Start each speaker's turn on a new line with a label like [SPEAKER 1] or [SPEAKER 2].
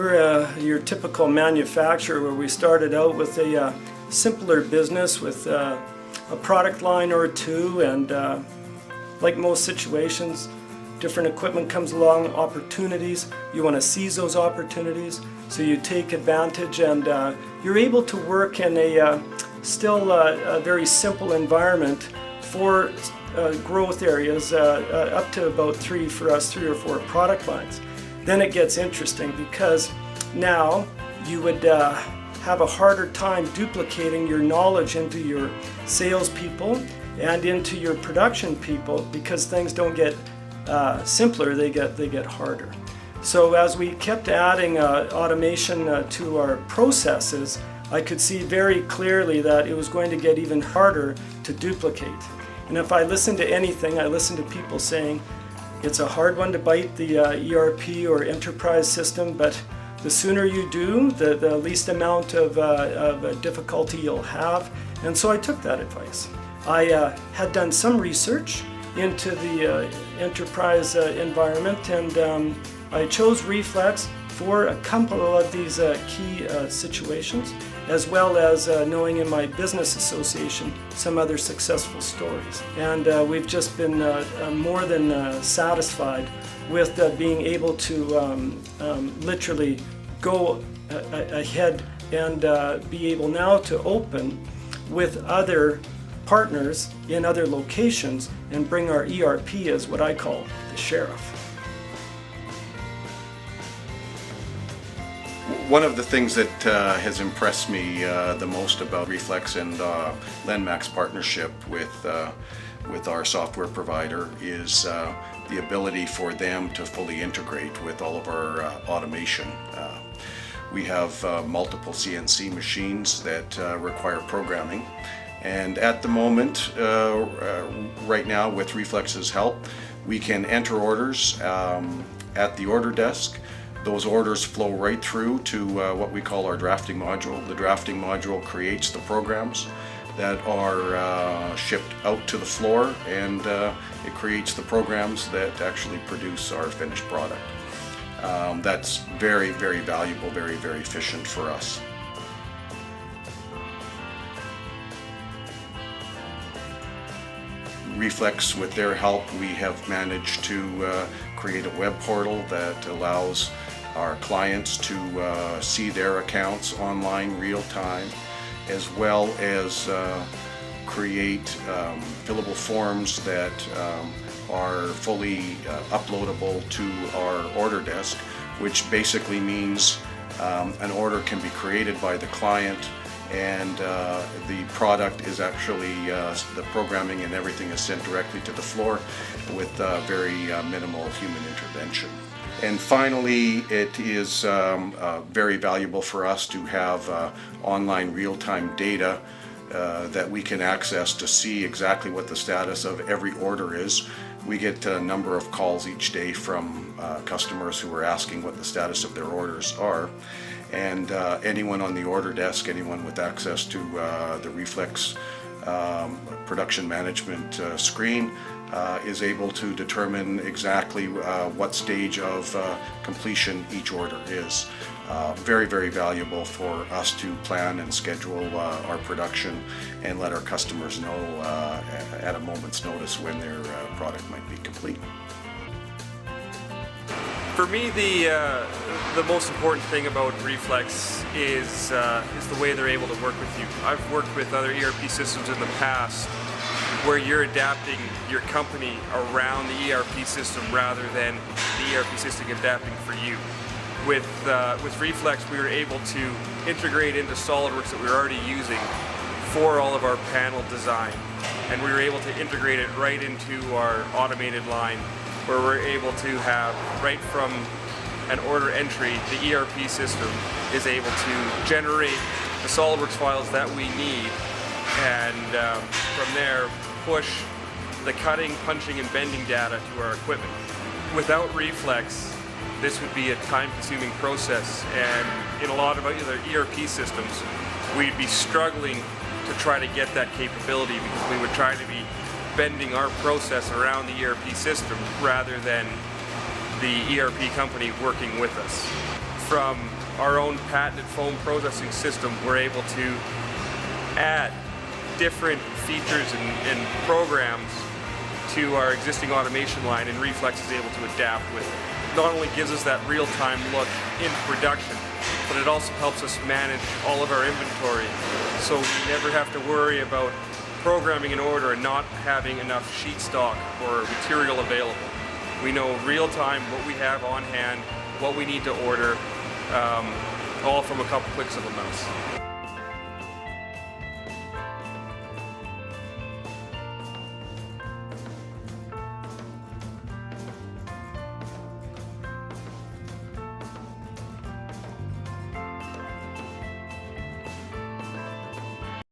[SPEAKER 1] We're your typical manufacturer where we started out with a simpler business with a product line or two, and like most situations, different equipment comes along, opportunities. You want to seize those opportunities, so you take advantage, and you're able to work in a still a very simple environment for growth areas, up to about three or four product lines. Then it gets interesting, because now you would have a harder time duplicating your knowledge into your salespeople and into your production people, because things don't get simpler, they get harder. So as we kept adding automation to our processes, I could see very clearly that it was going to get even harder to duplicate. And if I listened to anything, I listened to people saying, it's a hard one to bite, the ERP or enterprise system, but the sooner you do, the least amount of difficulty you'll have. And so I took that advice. I had done some research into the enterprise environment, and I chose Reflex for a couple of these key situations, as well as knowing in my business association some other successful stories. And we've just been more than satisfied with being able to literally go ahead and be able now to open with other partners in other locations and bring our ERP as what I call the sheriff.
[SPEAKER 2] One of the things that has impressed me the most about Reflex and Lenmak's partnership with our software provider is the ability for them to fully integrate with all of our automation. We have multiple CNC machines that require programming, and at the moment, right now, with Reflex's help, we can enter orders at the order desk. Those orders flow right through to what we call our drafting module. The drafting module creates the programs that are shipped out to the floor, and it creates the programs that actually produce our finished product. That's very, very valuable, very, very efficient for us. Reflex, with their help, we have managed to create a web portal that allows our clients to see their accounts online real time, as well as create fillable forms that are fully uploadable to our order desk, which basically means an order can be created by the client, and the product is actually, the programming and everything is sent directly to the floor with very minimal human intervention. And finally, it is very valuable for us to have online real-time data that we can access to see exactly what the status of every order is. We get a number of calls each day from customers who are asking what the status of their orders are. And anyone on the order desk, anyone with access to the Reflex production management screen is able to determine exactly what stage of completion each order is. Very, very valuable for us to plan and schedule our production and let our customers know at a moment's notice when their product might be complete.
[SPEAKER 3] For me, the most important thing about Reflex is the way they're able to work with you. I've worked with other ERP systems in the past where you're adapting your company around the ERP system rather than the ERP system adapting for you. With Reflex, we were able to integrate into SolidWorks that we were already using for all of our panel design, and we were able to integrate it right into our automated line, where we're able to have, right from an order entry, the ERP system is able to generate the SolidWorks files that we need, and from there push the cutting, punching, and bending data to our equipment. Without Reflex, this would be a time-consuming process, and in a lot of other ERP systems, we'd be struggling to try to get that capability, because we would try to be bending our process around the ERP system rather than the ERP company working with us. from our own patented foam processing system, we're able to add different features and programs to our existing automation line, and Reflex is able to adapt with it. Not only gives us that real-time look in production, but it also helps us manage all of our inventory, so we never have to worry about programming an order and not having enough sheet stock or material available. We know real-time what we have on hand, what we need to order, all from a couple clicks of a mouse.